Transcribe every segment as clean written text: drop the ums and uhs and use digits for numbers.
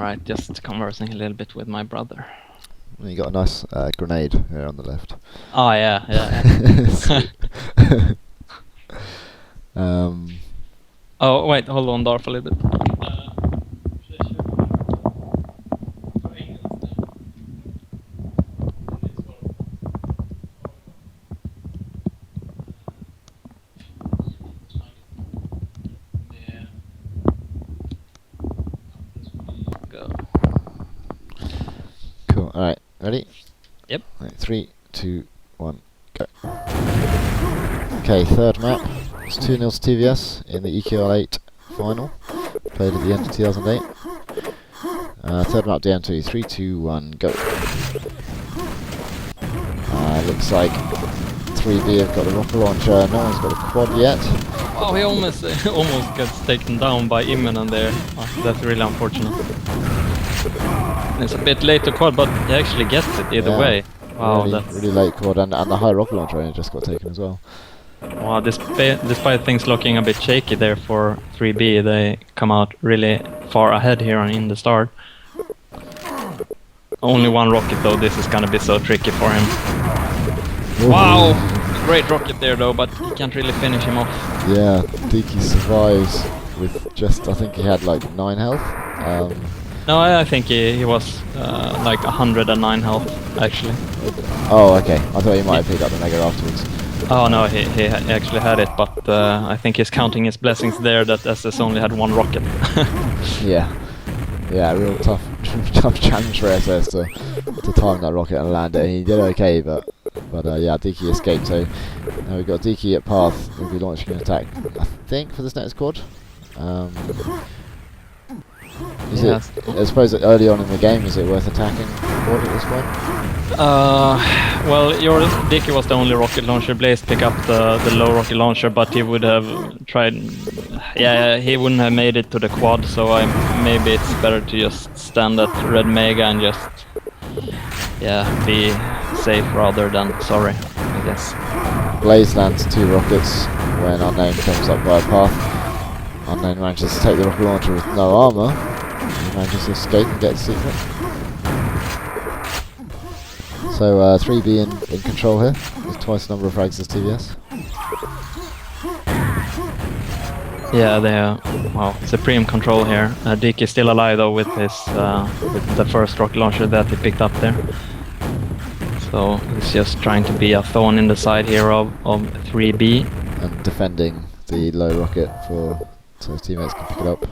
Alright, just conversing a little bit with my brother. You got a nice grenade here on the left. Oh yeah. Oh wait, hold on, Darff, a little bit. Go. Cool. All right, ready? Yep. Right, 3, 2, 1, go. Okay, third map. It's 2-0 to tVS in the EQL8 final. Played at the end of 2008. Third map, DM2. 3, 2, 1, go. Looks like 3B have got the rocket launcher. No one's got a quad yet. Oh, he almost gets taken down by Immonen there. Oh, that's really unfortunate. It's a bit late to quad, but he actually gets it either way. Wow, that's really late quad, and the high rocket launcher only just got taken as well. Wow, despite things looking a bit shaky there for 3B, they come out really far ahead here in the start. Only one rocket though, this is gonna be so tricky for him. Ooh. Wow! Great rocket there though, but he can't really finish him off. Yeah, Diki survives with just, I think he had like 9 health. No, I think he was like 109 health actually. Oh, okay. I thought he might have picked up the mega afterwards. Oh no, he actually had it, but I think he's counting his blessings there that SS only had 1 rocket. Yeah, real tough challenge for SS to time that rocket and land it. He did okay, but yeah, Diki escaped. So now we've got Diki at path. We'll be launching an attack, I think, for this next quad. I suppose that early on in the game, is it worth attacking quad at this point? Well, Diki was the only rocket launcher. Blaze pick up the low rocket launcher, but he would have tried. Yeah, he wouldn't have made it to the quad. So maybe it's better to just stand at red mega and just be safe rather than sorry, I guess. Blaze lands 2 rockets when Unknown comes up by a path. Unknown manages to take the rocket launcher with no armor. He manages to escape and get the secret. So 3B in control here. There's twice the number of frags as tVS. Yeah, they are supreme control here. Diki is still alive though with his with the first rocket launcher that he picked up there. So he's just trying to be a thorn in the side here of 3B. And defending the low rocket so his teammates can pick it up.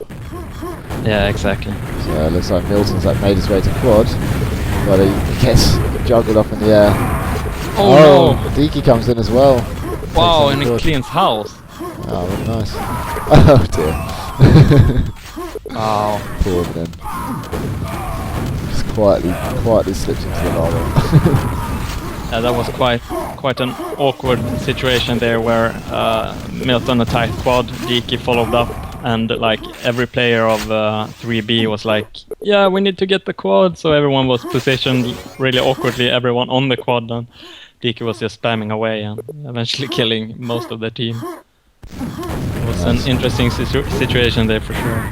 Yeah, exactly. So it looks like Milton's made his way to quad, but he gets juggled up in the air. Oh no! Diki comes in as well. Wow, and he cleans house. Oh, really nice. Oh dear. Wow. Poor then. Just quietly slipped into the lava. Yeah, that was quite an awkward situation there where Milton attacked quad, Diki followed up, and like every player of 3B was like, yeah, we need to get the quad, so everyone was positioned really awkwardly, everyone on the quad, and Diki was just spamming away and eventually killing most of the team. It was an interesting situation there for sure.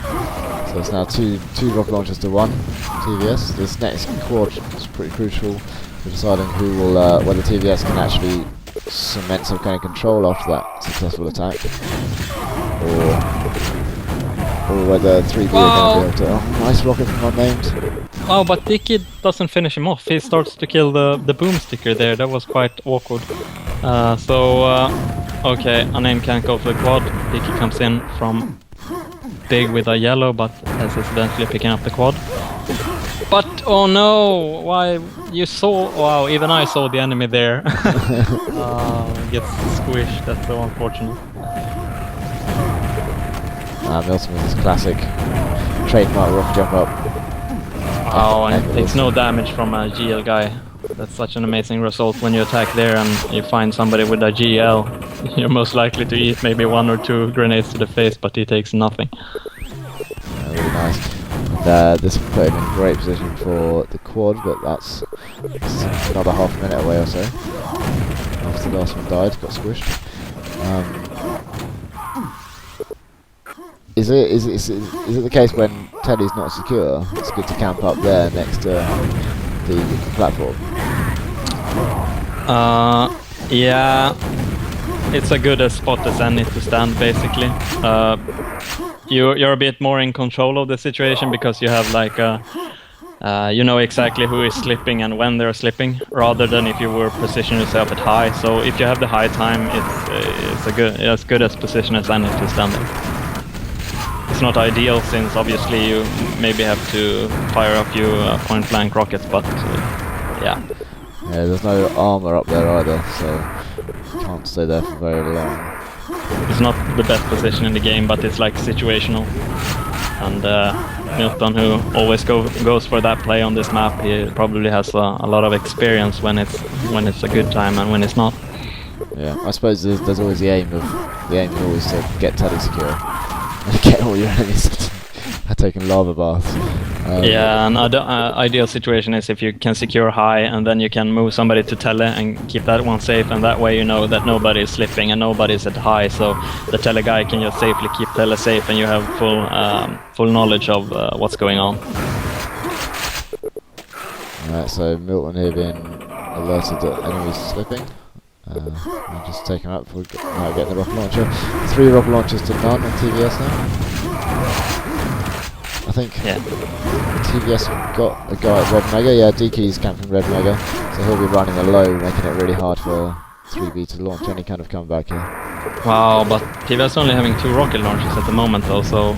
So it's now two rocket launchers to 1 tVS. This next quad is pretty crucial for deciding who will whether tVS can actually cement some kind of control after that successful attack, or whether 3B are going to be able to. Oh, nice rocket from Unnamed. Oh, but Diki doesn't finish him off. He starts to kill the boomsticker there. That was quite awkward. Okay, Unnamed can't go for the quad. Diki comes in from big with a yellow, but is eventually picking up the quad. But oh no! Why you saw? Wow, even I saw the enemy there. Gets squished. That's so unfortunate. Milton with his classic trademark rocket jump up. Wow, and it takes no damage from a GL guy. That's such an amazing result when you attack there and you find somebody with a GL. You're most likely to eat maybe 1 or 2 grenades to the face, but he takes nothing. Really nice. And this put him in great position for the quad, but that's another half a minute away or so. After the last one died, got squished. Is it the case when Teddy's not secure, it's good to camp up there next to the platform? Yeah, it's a good spot as any to stand basically. You're a bit more in control of the situation because you have like you know exactly who is slipping and when they're slipping, rather than if you were positioning yourself at high. So if you have the high time, it's as good as position as any to stand there. It's not ideal since obviously you maybe have to fire a few point blank rockets, but yeah. Yeah, there's no armor up there either, so you can't stay there for very long. It's not the best position in the game, but it's like situational. And Milton, who always goes for that play on this map, he probably has a lot of experience when it's a good time and when it's not. Yeah, I suppose there's always the aim is always to get Teddy secure and get all your enemies taking lava baths. Yeah, and ideal situation is if you can secure high and then you can move somebody to tele and keep that one safe, and that way you know that nobody is slipping and nobody is at high, so the tele guy can just safely keep tele safe and you have full knowledge of what's going on. Alright, so Milton here being alerted that enemies slipping. I'll just take him out before we get the rocket launcher. 3 rocket launchers to none on tVS now. I think tVS got a guy at Red Mega. Yeah, DK's camping Red Mega, so he'll be running a low, making it really hard for 3B to launch any kind of comeback here. Wow, but tVS only having 2 rocket launchers at the moment though, so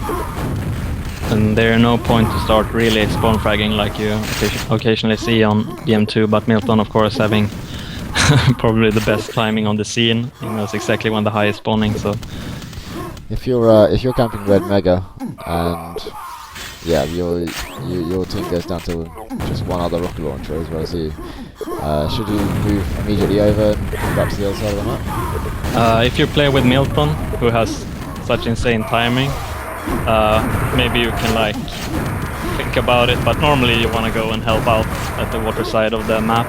and there's no point to start really spawn fragging like you occasionally see on DM2, but Milton of course having probably the best timing on the scene. He knows exactly when the high is spawning, so if you're camping Red Mega and yeah, your team goes down to just one other rocket launcher as well as you. Should you move immediately over and come back to the other side of the map? If you play with Milton, who has such insane timing, maybe you can like think about it, but normally you want to go and help out at the water side of the map.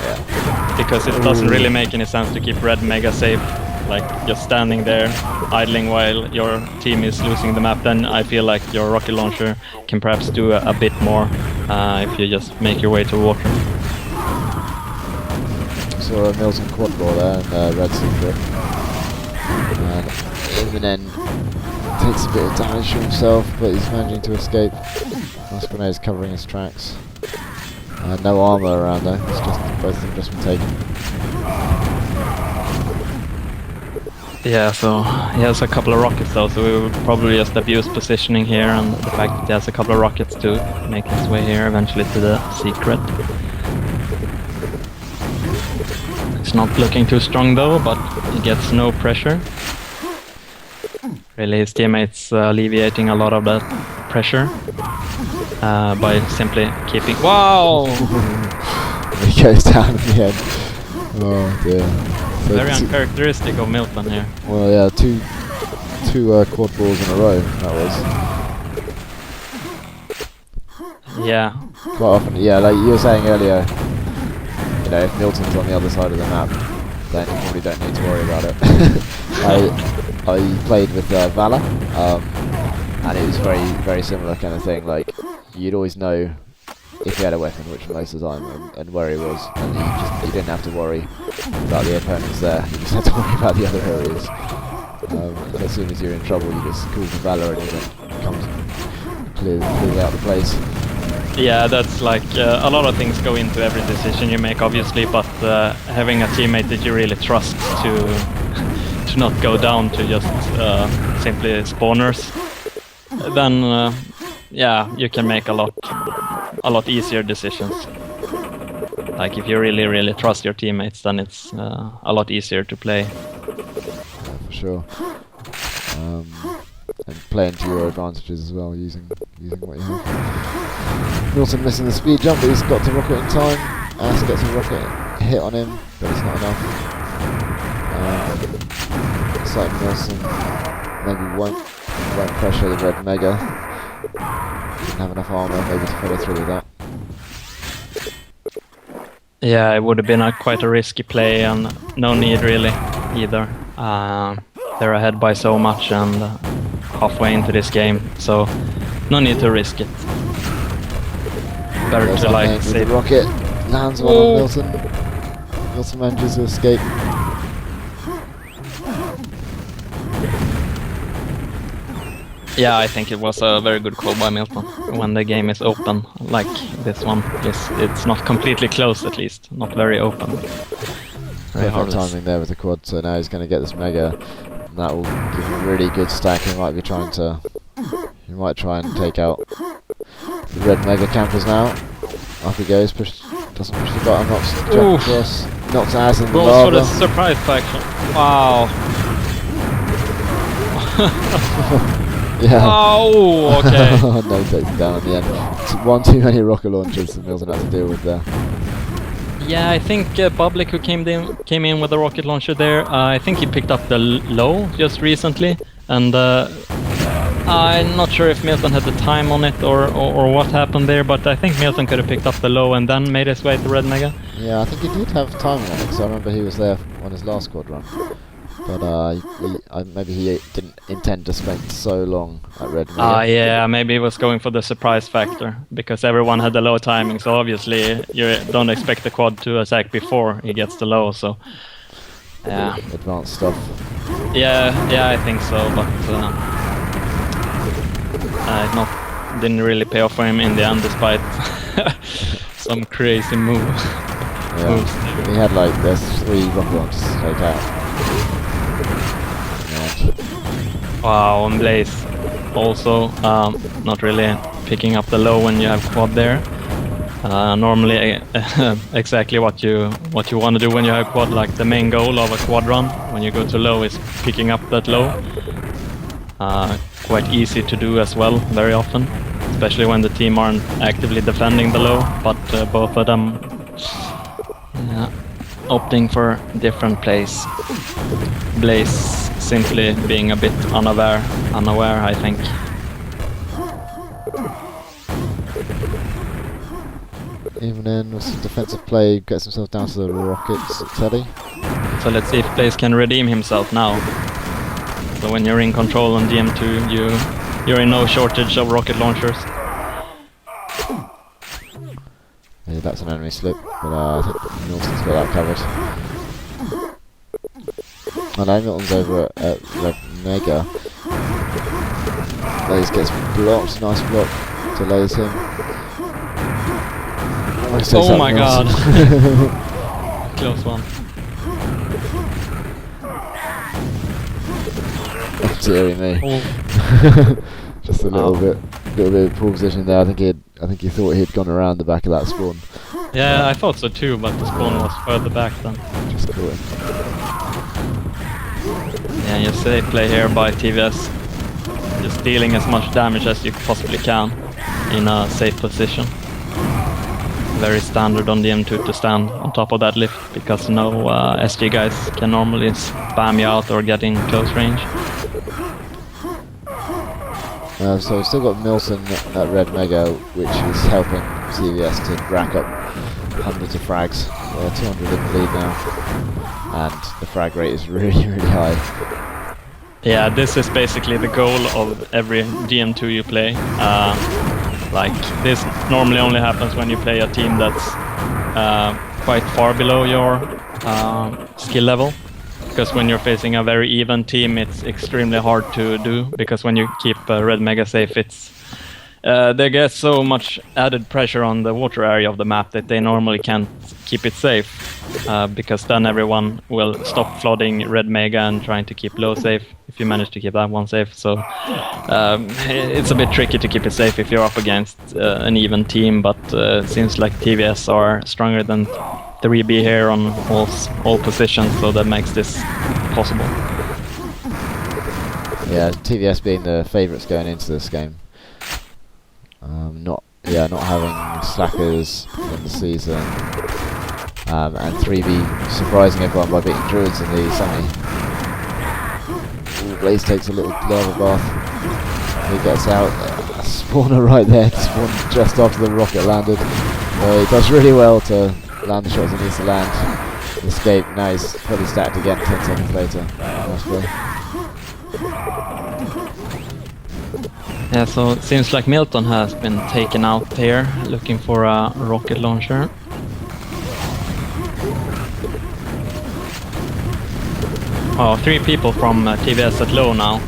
Yeah. Because it doesn't really make any sense to keep Red Mega safe, like just standing there idling while your team is losing the map. Then I feel like your rocket launcher can perhaps do a bit more if you just make your way to water. So a Milton quad ball there and Red Secret. And Eminem takes a bit of damage to himself, but he's managing to escape. Last grenade is covering his tracks. No armor around though, it's just both of them just been taken. Yeah, so he has a couple of rockets though, so we will probably just abuse positioning here and the fact that he has a couple of rockets to make his way here eventually to the secret. It's not looking too strong though, but he gets no pressure. Really, his teammates alleviating a lot of that pressure by simply keeping... Wow! He goes down in the end. Oh dear. So very uncharacteristic of Milton here. Well, yeah, two quad balls in a row, that was. Yeah. Quite often, yeah, like you were saying earlier, you know, if Milton's on the other side of the map, then you probably don't need to worry about it. I played with Vala, and it was very similar kind of thing. Like, you'd always know if he had a weapon, which most of the time, and where he was, and you didn't have to worry about the opponents there. You just had to worry about the other areas. And as soon as you're in trouble, you just call the Valor and it comes and clears out the place. Yeah, that's like a lot of things go into every decision you make, obviously, but having a teammate that you really trust to not go down to just simply spawners, then yeah, you can make a lot easier decisions. Like if you really trust your teammates, then it's a lot easier to play. Yeah, for sure. And playing to your advantages as well, using what you have. Milton missing the speed jump, but he's got to rocket in time. Ass gets a rocket hit on him, but it's not enough. Looks like Milton maybe won't pressure the Red Mega. Didn't have enough armor maybe to follow through with that. Yeah, it would have been quite a risky play and no need really either. They're ahead by so much, and halfway into this game, so no need to risk it. Better There's to that like with the save. rocket. Lands one on Milton. Milton manages to escape. Yeah, I think it was a very good call by Milton. When the game is open, like this one, it's not completely closed at least, not very open. Very Perfect harmless. timing there with the quad, so now he's going to get this mega. And that will give him a really good stack. He might be trying to... He might try and take out the red mega campers now. Off he goes, doesn't push the button, knocks the jump across, knocks ass in the Goes for the lava. surprise faction. Wow. Yeah. Oh, okay. No, takes it down in the end. It's one too many rocket launchers that Milton had to deal with there. Yeah, I think Public, who came in with the rocket launcher there, I think he picked up the low just recently, and I'm not sure if Milton had the time on it or what happened there, but I think Milton could have picked up the low and then made his way to red mega. Yeah, I think he did have time on it, because I remember he was there on his last quad run. But maybe he didn't intend to spend so long at red mega. Yeah, maybe he was going for the surprise factor, because everyone had the low timing, so obviously you don't expect the quad to attack before he gets the low, so... Yeah. Advanced stuff. Yeah, I think so, but... it didn't really pay off for him in the end, despite some crazy moves. Yeah. He had like, there's 3 rocket launchers to take out. Wow, and Blaze also not really picking up the low when you have quad there. Normally exactly what you want to do when you have quad, like the main goal of a quad run when you go to low is picking up that low. Quite easy to do as well, very often, especially when the team aren't actively defending the low, but both of them opting for different plays. Blaze simply being a bit unaware, I think. Even in with some defensive play, gets himself down to the rockets, Teddy. So let's see if Blaze can redeem himself now. So when you're in control on DM2, you're in no shortage of rocket launchers. Yeah, that's an enemy slip, but I think Milton's got that covered. I know Milton's over at red mega. Blaze gets blocked, nice block, delays him. Oh my god. Close one. Oh, dearie me. Oh. Just a little bit of poor position there. I think he thought he'd gone around the back of that spawn. Yeah, I thought so too, but the spawn was further back then. Just caught him. Yeah, you safe play here by tVS. Just dealing as much damage as you possibly can in a safe position. Very standard on DM2 to stand on top of that lift, because no SG guys can normally spam you out or get in close range. So we've still got Milton at red mega, which is helping tVS to rack up hundreds of frags. 200 in the lead now, and the frag rate is really, really high. Yeah, this is basically the goal of every DM2 you play. Like, this normally only happens when you play a team that's quite far below your skill level. Because when you're facing a very even team, it's extremely hard to do. Because when you keep red mega safe, they get so much added pressure on the water area of the map that they normally can't keep it safe. Because then everyone will stop flooding red mega and trying to keep low safe if you manage to keep that one safe. So it's a bit tricky to keep it safe if you're up against an even team, but it seems like tVS are stronger than 3B here on all positions, so that makes this possible. Yeah, tVS being the favourites going into this game. Not having slackers in the season, and 3B surprising everyone by beating Druids in the semi. Ooh, Blaze takes a little lava bath. He gets out. A spawner right there, spawn just after the rocket landed. He does really well to land the shots he needs to land. Escape. Now he's fully stacked again 10 seconds later. Nice play. Yeah, so it seems like Milton has been taken out here, looking for a rocket launcher. Oh, 3 people from tVS at low now.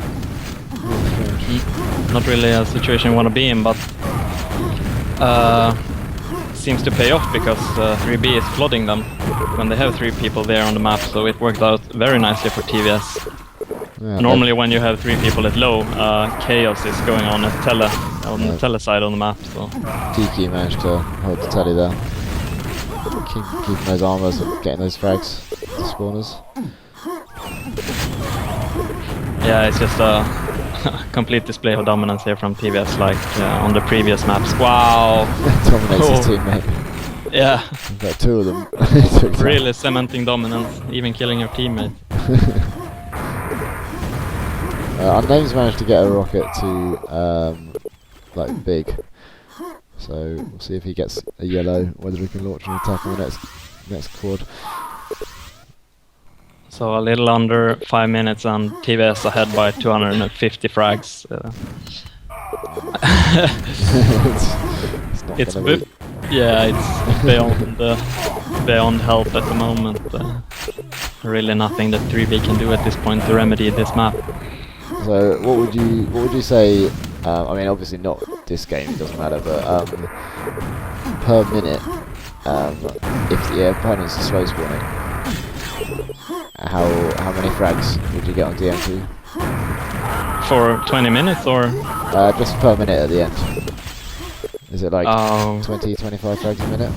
Not really a situation you want to be in, but seems to pay off because 3B is flooding them when they have 3 people there on the map, so it worked out very nicely for tVS. Yeah, Normally when you have 3 people at low, chaos is going on at the tele side on the map. So DQ managed to hold the telly there. Keeping those armors, getting those frags to spawners. yeah, it's just a complete display of dominance here from tVS, like on the previous maps. Wow! Dominates his teammate. Yeah. Got 2 of them. Really cementing dominance, even killing your teammate. Unnames managed to get a rocket to like big, so we'll see if he gets a yellow, whether he can launch an attack on the next quad. So a little under 5 minutes and tVS ahead by 250 frags. It's beyond help at the moment. Really nothing that 3B can do at this point to remedy this map. So what would you say? I mean, obviously not this game, it doesn't matter, but per minute, if the opponents are slow spawning, how many frags would you get on DM2? For 20 minutes or? Just per minute at the end. Is it like 20, 25 frags a minute?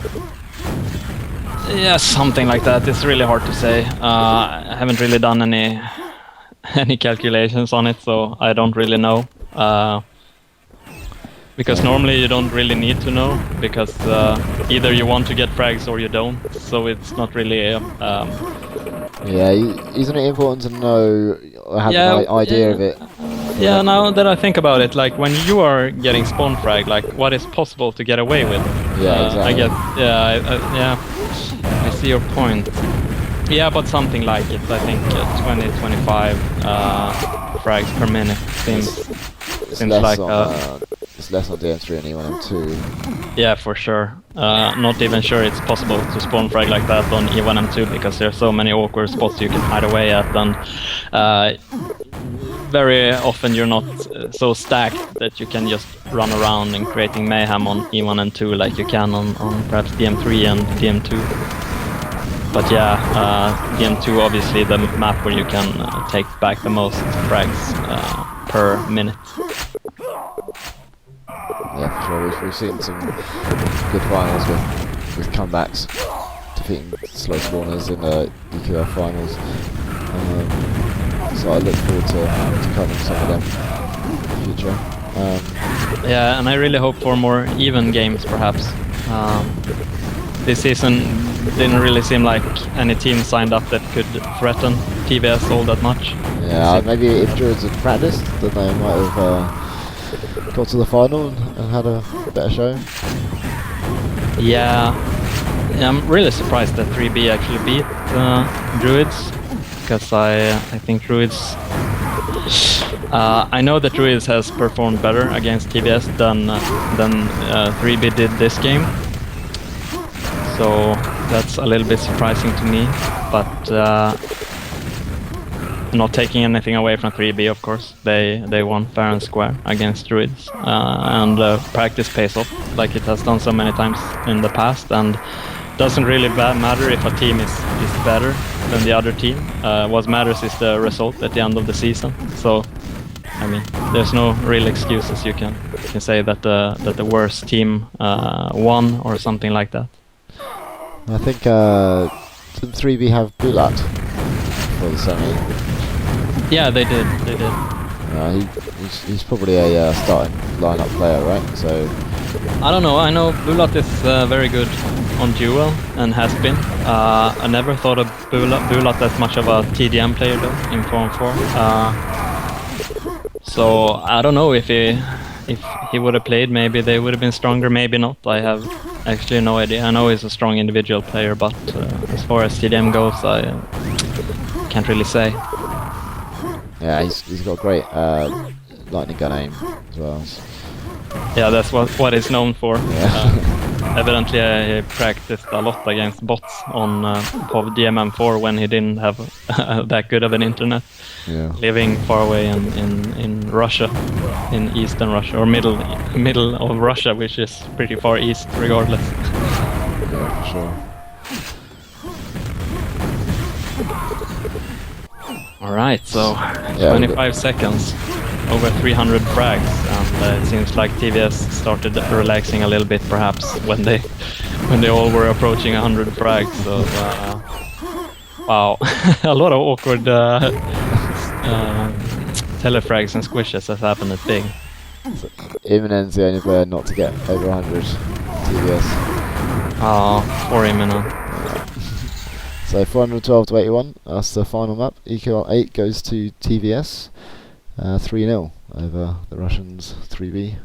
Yeah, something like that. It's really hard to say. I haven't really done any calculations on it, so I don't really know. Because normally you don't really need to know, because either you want to get frags or you don't, so it's not really yeah, isn't it important to know, or have an idea of it? Yeah, now that I think about it, like when you are getting spawn frag, like what is possible to get away with? Yeah, exactly. I guess, I see your point. Yeah, but something like it, I think 20-25 frags per minute seems like... it's less on DM3 and E1M2. Yeah, for sure. Not even sure it's possible to spawn frag like that on E1M2 because there are so many awkward spots you can hide away at, and very often you're not so stacked that you can just run around and creating mayhem on E1 and 2 like you can on perhaps DM3 and DM2. But yeah, DM2 obviously the map where you can take back the most frags per minute. Yeah, for sure. We've seen some good finals with comebacks, defeating slow spawners in the EQL finals. So I look forward to covering some of them in the future. Yeah, and I really hope for more even games, perhaps. This season didn't really seem like any team signed up that could threaten tVS all that much. Yeah, maybe if Druids had practiced, then they might have got to the final and had a better show. Yeah, I'm really surprised that 3B actually beat Druids, because I think Druids... I know that Druids has performed better against tVS than 3B did this game. So that's a little bit surprising to me, but not taking anything away from 3B, of course. They won fair and square against Druids, and practice pays off like it has done so many times in the past, and doesn't really matter if a team is better than the other team. What matters is the result at the end of the season. So I mean, there's no real excuses. You can say that the worst team won or something like that. I think didn't 3B have Bulat for the semi? Yeah, they did. He's probably a starting lineup player, right? So I don't know. I know Bulat is very good on duel and has been. I never thought of Bulat as much of a TDM player though in Form 4. So I don't know if he would have played. Maybe they would have been stronger. Maybe not. I have actually no idea. I know he's a strong individual player, but as far as TDM goes, I can't really say. yeah, he's got great lightning gun aim as well. Yeah, that's what he's known for. Yeah. Evidently, he practiced a lot against bots on POV DMM4 when he didn't have that good of an internet. Yeah. Living far away in Russia, in eastern Russia, or middle of Russia, which is pretty far east regardless. Yeah, for sure. Alright, so Yeah, 25 seconds, over 300 frags, and it seems like tVS started relaxing a little bit perhaps when they all were approaching 100 frags. So wow, a lot of awkward telefrags and squishes has happened at Big. So, Iminen's the only player not to get over 100 tVS. Oh, poor Iminen. So 412 to 81, that's the final map. EQL8 goes to tVS, 3-0 over the Russians 3B.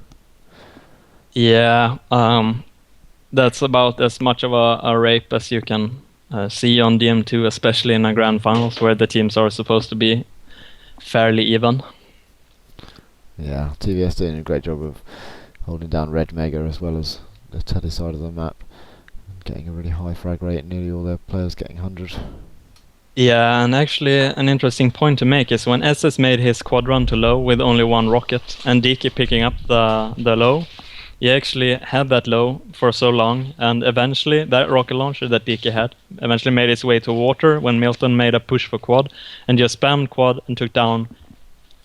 Yeah, that's about as much of a rape as you can see on DM2, especially in a grand finals where the teams are supposed to be fairly even. Yeah, tVS doing a great job of holding down Red Mega as well as the tele side of the map. Getting a really high frag rate, nearly all their players getting 100. Yeah, and actually an interesting point to make is when SS made his quad run to low with only one rocket and Diki picking up the low, he actually had that low for so long, and eventually that rocket launcher that Diki had eventually made its way to water when Milton made a push for quad and just spammed quad and took down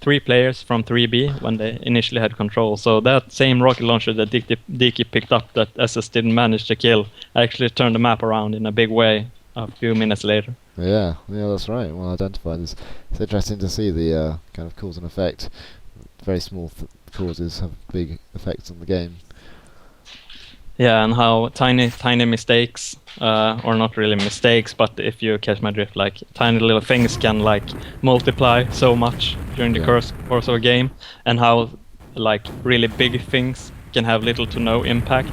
3 players from 3B when they initially had control. So that same rocket launcher that Diki picked up that SS didn't manage to kill actually turned the map around in a big way a few minutes later. Yeah, that's right. Well identified. It's interesting to see the kind of cause and effect. Very small causes have big effects on the game. Yeah, and how tiny mistakes, or not really mistakes, but if you catch my drift, like tiny little things can like multiply so much during the course of a game, and how like really big things can have little to no impact.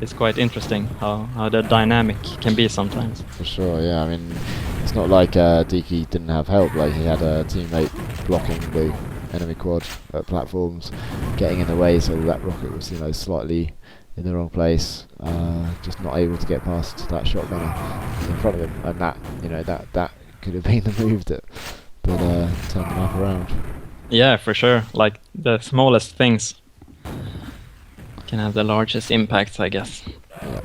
It's quite interesting how the dynamic can be sometimes. For sure, yeah. I mean, it's not like Diki didn't have help. Like he had a teammate blocking the enemy quad platforms, getting in the way, so that rocket was slightly in the wrong place, just not able to get past that shotgunner in front of him, and that could have been the move that turned the map around. Yeah, for sure. Like the smallest things can have the largest impacts, I guess. Yeah.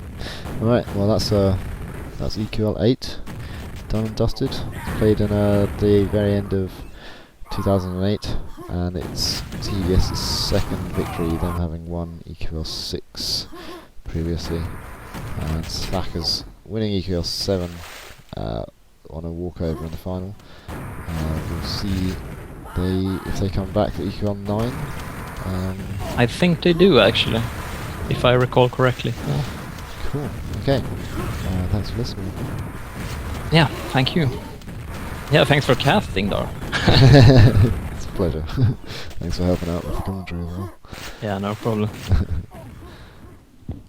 All right. Well, that's EQL8 done and dusted. Played in the very end of 2008. And it's tVS's second victory, them having won EQL6 previously. And Slackers winning EQL7 on a walkover in the final. We'll see if they come back to EQL9. I think they do, actually, if I recall correctly. Yeah. Cool. Okay. Thanks for listening. Yeah, thank you. Yeah, thanks for casting, Dar. Pleasure. Thanks for helping out with the commentary as well. Yeah, no problem.